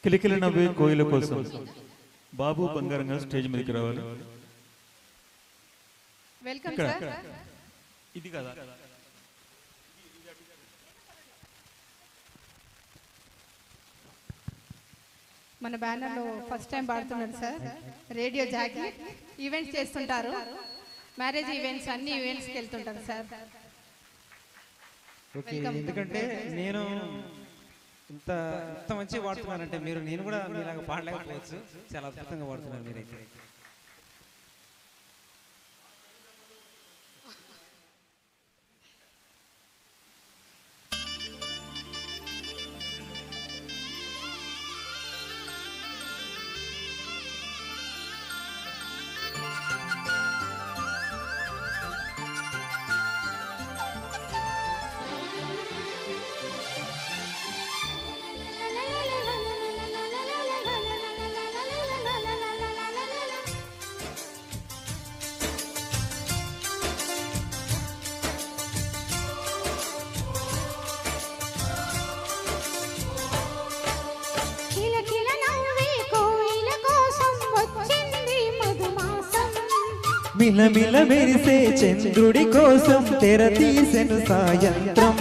కిలకిల నవ్వే కోయిల కోసం బాబు బంగారంగా స్టేజ్ మీదకి రావాలి. Welcome sir. ఇది కదా మన బ్యానర్ లో ఫస్ట్ టైం పాడుతున్నారు సార్. రేడియో జాకీ ఈవెంట్స్ చేస్తుంటారు, మ్యారేజ్ ఈవెంట్స్ అన్ని ఈవెంట్స్కి వెళ్తుంటారు సార్. ఓకే, ఎందుకంటే నేను ఇంత ఇంత మంచిగా పాడుతున్నానంటే నేను కూడా మీలాగా పాడలేకపోవచ్చు. చాలా అద్భుతంగా పాడుతున్నారు మీరైతే. మిలమిల మెరిసే చంద్రుడి కోసం తెర తీసెను సాయంత్రం.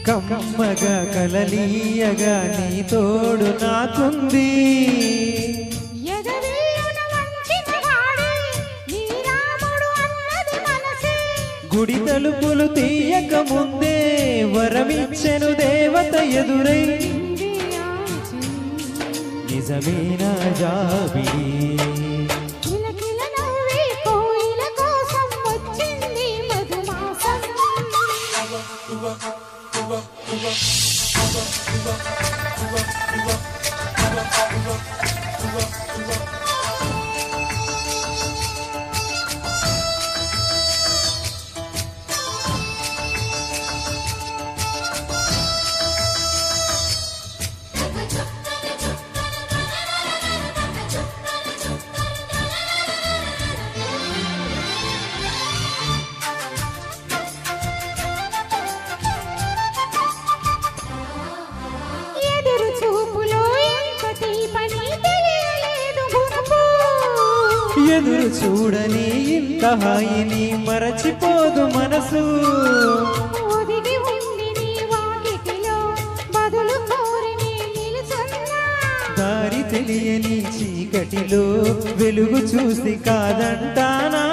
కమ్మగా కలలీయగా నీ తోడు నాకుంది. గుడి తలుపులు తీయక ముందే వరమిచ్చెను దేవత ఎదురై. నిజమేనా జాబిలి ఎదురు చూడని ఇంత హాయిని మరచిపోదు మనసు. దారి తెలియని చీకటిలో వెలుగు చూసి కాదంటానా.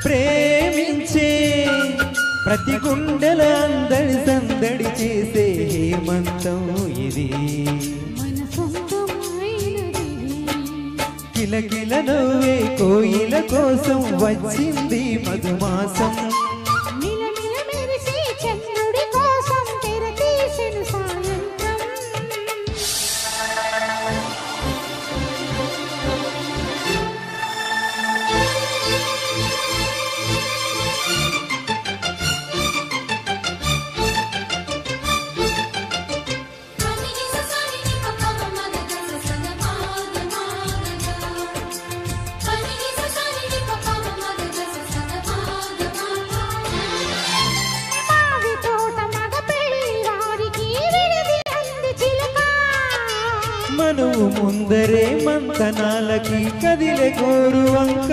ప్రేమించే ప్రతి గుండెల అందడి సందడి చేసే హేమంతం ఇది. కిలకిల నవ్వే కోయిల కోసం వచ్చింది మధుమాసం. మనువు ముందరే మంతనాలకి కదిలే కోరువంక.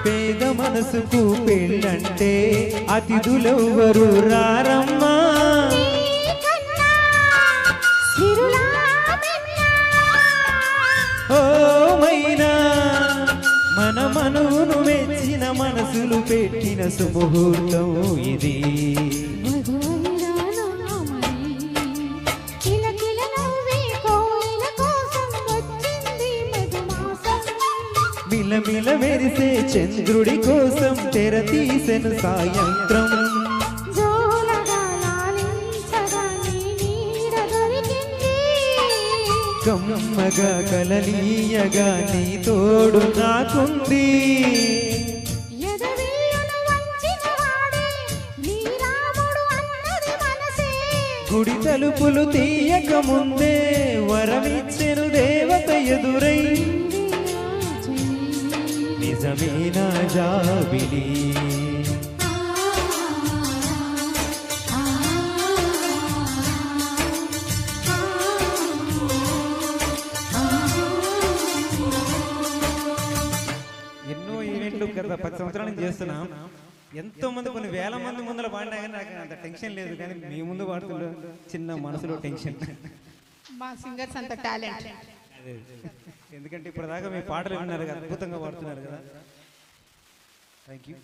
పేద మనసుకు పెళ్ళంటే అతిథులెవ్వరు రారమ్మా. ఓ మైనా మన మనువును మెచ్చిన మనసులు పెట్టిన సుముహూర్తం ఇది. మిలమిల మెరిసే చంద్రుడి కోసం తెర తీసెను సాయంత్రం. కమ్మగా కలలీయగా నీ తోడు నాకుంది. గుడి తలుపులు తీయక ముందే వరమిచ్చెను దేవత ఎదురై నిజమేనా జాబిలి ఎన్నో ఈవెంట్లు గత 10 సంవత్సరాల నుంచి చేస్తున్నాం. ఎంతో మంది కొన్ని వేల మంది ముందర పాడినా కానీ నాకు అంత టెన్షన్ లేదు, కానీ మీ ముందు పాడుతుంటే చిన్న మనసులో టెన్షన్. మా సింగర్స్ అంత టాలెంట్. అదే ఎందుకంటే ఇప్పటిదాకా మీ పాటలు విన్నారు కదా, అద్భుతంగా పాడుతున్నారు కదా. Thank you.